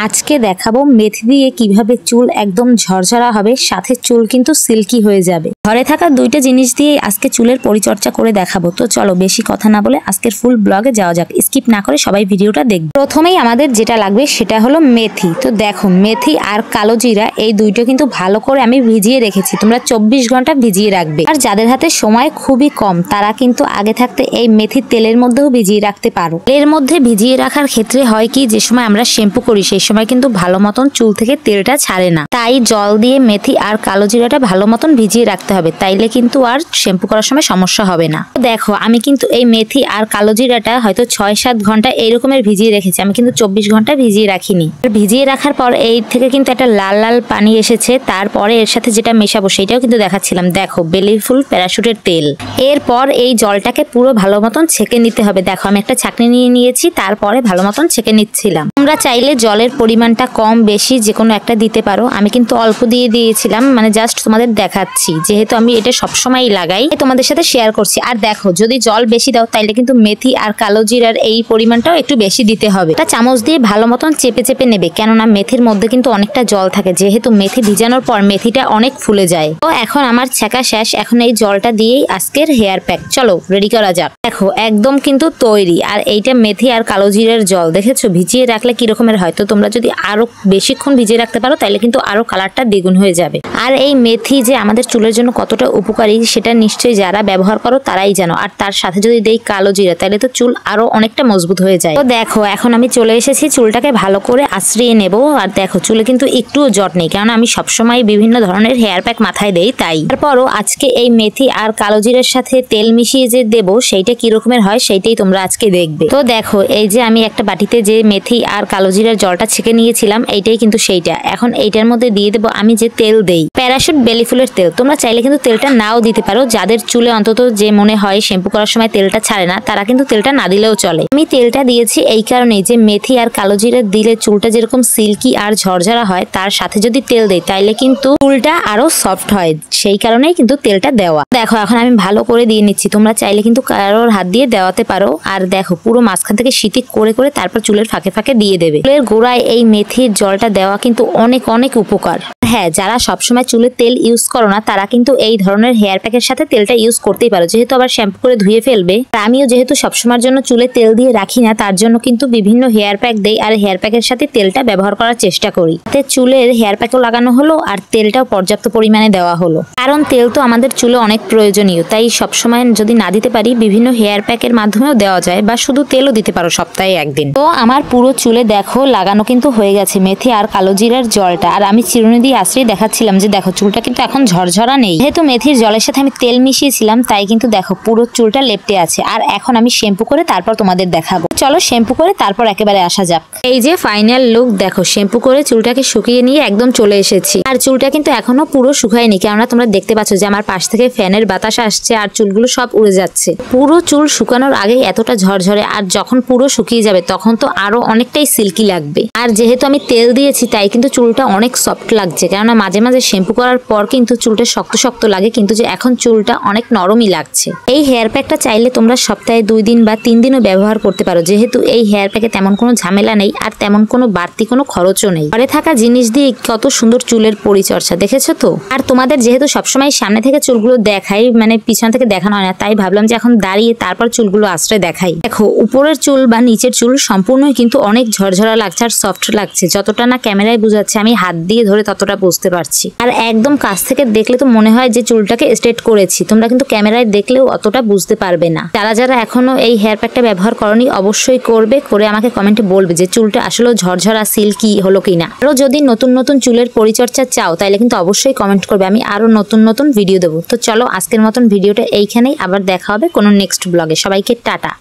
আজকে দেখাবো মেথি দিয়ে কিভাবে চুল একদম ঝরঝরা হবে, সাথে চুল কিন্তু সিল্কি হয়ে যাবে। ঘরে থাকা দুইটা জিনিস দিয়ে আজকে চুলের পরিচর্যা করে দেখাবো। তো চলো বেশি কথা না বলে আজকের ফুল ব্লগে যাওয়া যাক। স্কিপ না করে সবাই ভিডিওটা দেখবে। প্রথমেই আমাদের যেটা লাগবে সেটা হলো মেথি। তো দেখো, মেথি আর কালো জিরা এই দুইটা কিন্তু ভালো করে আমি ভিজিয়ে রেখেছি। তোমরা 24 ঘন্টা ভিজিয়ে রাখবে। আর যাদের হাতে সময় খুবই কম তারা কিন্তু আগে থাকতে এই মেথির তেলের মধ্যেও ভিজিয়ে রাখতে পারো। এর মধ্যে ভিজিয়ে রাখার ক্ষেত্রে হয় কি, যে সময় আমরা শ্যাম্পু করি সেই সময় কিন্তু ভালো মতন চুল থেকে তেলটা ছাড়ে না। তাই জল দিয়ে মেথি আর কালো জিরাটা ভালো মতন ভিজিয়ে রাখতে হবে, তাইলে কিন্তু আর শ্যাম্পু করার সময় সমস্যা হবে না। দেখো, আমি কিন্তু এই মেথি আর কালো জিরাটা হয়তো 6-7 ঘন্টা এইরকমের ভিজিয়ে রেখেছি। আমি কিন্তু 24 ঘন্টা ভিজিয়ে রাখিনি। ভিজিয়ে রাখার পর এই থেকে কিন্তু একটা লাল লাল পানি এসেছে। তারপরে এর সাথে যেটা মেশাবো সেটাও কিন্তু দেখাচ্ছিলাম। দেখো, বেলি ফুল প্যারাশুটের তেল। এরপর এই জলটাকে পুরো ভালো মতন ছেঁকে নিতে হবে। দেখো, আমি একটা ছাঁকনি নিয়ে নিয়েছি, তারপরে ভালো মতন ছেঁকে নিচ্ছিলাম। তোমরা চাইলে জলের পরিমাণটা কম বেশি যে কোনো একটা দিতে পারো। আমি কিন্তু অল্প দিয়ে দিয়েছিলাম, মানে জাস্ট তোমাদের দেখাচ্ছি, যেহেতু আমি এটা সবসময় লাগাই তোমাদের সাথে শেয়ার করছি। আর দেখো, যদি জল বেশি দাও তাইলে কিন্তু মেথি আর কালো জিরার এই পরিমাণটাও একটু বেশি দিতে হবে। একটা চামচ দিয়ে ভালো মতন চেপে চেপে নেবে, কেননা মেথির মধ্যে কিন্তু অনেকটা জল থাকে, যেহেতু মেথি ভিজানোর পর মেথিটা অনেক ফুলে যায়। তো এখন আমার ছেঁকা শেষ। এখন এই জলটা দিয়েই আজকের হেয়ার প্যাক চলো রেডি করা যাক। দেখো, একদম কিন্তু তৈরি। আর এইটা মেথি আর কালো জিরার জল, দেখেছো ভিজিয়ে রাখলে কি রকমের হয়। তো তোমরা যদি আরো বেশিক্ষণ ভিজিয়ে রাখতে পারো তাহলে কিন্তু আরো কালারটা দ্বিগুণ হয়ে যাবে। আর এই মেথি যে আমাদের চুলের জন্য কতটা উপকারী সেটা নিশ্চয়ই যারা ব্যবহার করো তারাই জানো। আর তার সাথে যদি দেই কালো জিরা, তাহলে তো চুল আরো অনেকটা মজবুত হয়ে যায়। তো দেখো, এখন আমি চলে এসেছি চুলটাকে ভালো করে আশ্রিয়ে নেব। আর দেখো, চুলে কিন্তু একটুও জট নেই, কারণ আমি সবসময় বিভিন্ন ধরনের হেয়ার প্যাক মাথায় দেই। তাই তারপরও আজকে এই মেথি আর কালো জিরার সাথে তেল মিশিয়ে যে দেবো সেইটা কি রকমের হয় সেইটাই তোমরা আজকে দেখবে। তো দেখো, এই যে আমি একটা বাটিতে যে মেথি আর কালো জিরার জলটা ছেঁকে নিয়েছিলাম, এইটাই কিন্তু সেইটা। এখন এইটার মধ্যে দিয়ে দেবো আমি যে তেল দেই, প্যারাশুট বেলি ফুলের তেল। তোমরা চাইলে কিন্তু তেলটা নাও দিতে পারো। যাদের চুলে অন্তত যে মনে হয় শ্যাম্পু করার সময় তেলটা ছাড়ে না, তারা কিন্তু তেলটা না দিলেও চলে। আমি তেলটা দিয়েছি এই কারণেই যে মেথি আর কালো জিরা দিলে চুলটা যেরকম সিল্কি আর ঝরঝরা হয়, তার সাথে যদি তেল দেই তাইলে কিন্তু চুলটা আরো সফট হয়। সেই কারণেই কিন্তু তেলটা দেওয়া। দেখো, এখন আমি ভালো করে দিয়ে নিচ্ছি। তোমরা চাইলে কিন্তু কারোর হাত দিয়ে দেওয়াতে পারো। আর দেখো, পুরো মাঝখান থেকে সিটিক করে করে তারপর চুলের ফাঁকে ফাঁকে দিয়ে দেবে। চুলের গোড়ায় এই মেথির জলটা দেওয়া কিন্তু অনেক অনেক উপকার। হ্যাঁ, যারা সবসময় চুলে তেল ইউজ করো না তারা কিন্তু এই ধরনের হেয়ার প্যাকের সাথে তেলটা ইউজ করতেই পারো, যেহেতু আবার শ্যাম্পু করে ধুয়ে ফেলবে। আমিও যেহেতু সবসময়ের জন্য চুলে তেল দিয়ে রাখি না, তার জন্য কিন্তু বিভিন্ন হেয়ার প্যাক দেই আর হেয়ার প্যাকের সাথে তেলটা ব্যবহার করার চেষ্টা করি। তাতে চুলের হেয়ার প্যাকও লাগানো হলো আর তেলটাও পর্যাপ্ত পরিমাণে দেওয়া হলো। কারণ তেল তো আমাদের চুলে অনেক প্রয়োজনীয়, তাই সবসময় যদি না দিতে পারি বিভিন্ন হেয়ার প্যাকের মাধ্যমেও দেওয়া যায়, বা শুধু তেলও দিতে পারো সপ্তাহে একদিন। তো আমার পুরো চুলে দেখো লাগানো কিন্তু হয়ে গেছে মেথি আর কালো জিরার জলটা। আর আমি চিরুনি দিয়ে আশ্রয় দেখাচ্ছিলাম যে দেখো, চুলটা কিন্তু এখন ঝরঝরা নেই, যেহেতু মেথির জলের সাথে আমি তেল মিশিয়েছিলাম। তাই কিন্তু দেখো পুরো চুলটা লেপটে আছে। আর এখন আমি শ্যাম্পু করে তারপর তোমাদের দেখাবো। চলো শ্যাম্পু করে তারপর একেবারে আসা যাক। এই যে ফাইনাল লুক, দেখো শ্যাম্পু করে চুলটাকে শুকিয়ে নিয়ে একদম চলে এসেছি। আর চুলটা কিন্তু এখনো পুরো শুকায়নি, কেননা তোমরা দেখতে পাচ্ছ যে আমার পাশ থেকে ফ্যানের বাতাস আসছে আর চুলগুলো সব উড়ে যাচ্ছে। পুরো চুল শুকানোর আগে এতটা ঝরঝরে, আর যখন পুরো শুকিয়ে যাবে তখন তো আরো অনেকটাই সিল্কি লাগবে। আর যেহেতু আমি তেল দিয়েছি তাই কিন্তু চুলটা অনেক সফট লাগছে, কেননা মাঝে মাঝে শ্যাম্পু করার পর কিন্তু চুলটা শক্ত শক্ত লাগে, কিন্তু যে এখন চুলটা অনেক নরমই লাগছে। এই হেয়ার প্যাকটা চাইলে তোমরা সপ্তাহে 2 দিন বা 3 দিনও ব্যবহার করতে পারো, যেহেতু এই হেয়ার প্যাকে তেমন কোনো ঝামেলা নেই আর তেমন কোনো বাড়তি কোনো খরচও নেই। ঘরে থাকা জিনিস দিয়ে কত সুন্দর চুলের পরিচর্যা, দেখেছো তো। আর তোমাদের যেহেতু সবসময় সামনে থেকে চুলগুলো দেখাই, মানে পিছন থেকে দেখানো হয় না, তাই ভাবলাম যে এখন দাঁড়িয়ে তারপর চুলগুলো আশ্রয় দেখাই। দেখো, উপরের চুল বা নিচের চুল সম্পূর্ণই কিন্তু অনেক ঝরঝরা লাগছে আর সফট লাগছে। যতটা না ক্যামেরায় বোঝাচ্ছে, আমি হাত দিয়ে ধরে ততটা বুঝতে পারছি। আর একদম কাছ থেকে দেখলে তো মনে হয় যে চুলটাকে স্ট্রেট করেছি। তোমরা কিন্তু ক্যামেরায় দেখলেও অতটা বুঝতে পারবে না। যারা যারা এখনো এই হেয়ার প্যাকটা ব্যবহার করনি অবশ্যই করবে, করে আমাকে কমেন্টে বলবে যে চুলটা আসলে ঝরঝরা সিল্কি হলো কিনা। আরো যদি নতুন নতুন চুলের পরিচর্যা চাও তাহলে কিন্তু অবশ্যই কমেন্ট করবে, আমি আরো নতুন নতুন ভিডিও দেবো। তো চলো আজকের মতন ভিডিওটা এইখানেই, আবার দেখা হবে কোনো নেক্সট ব্লগে। সবাইকে টাটা।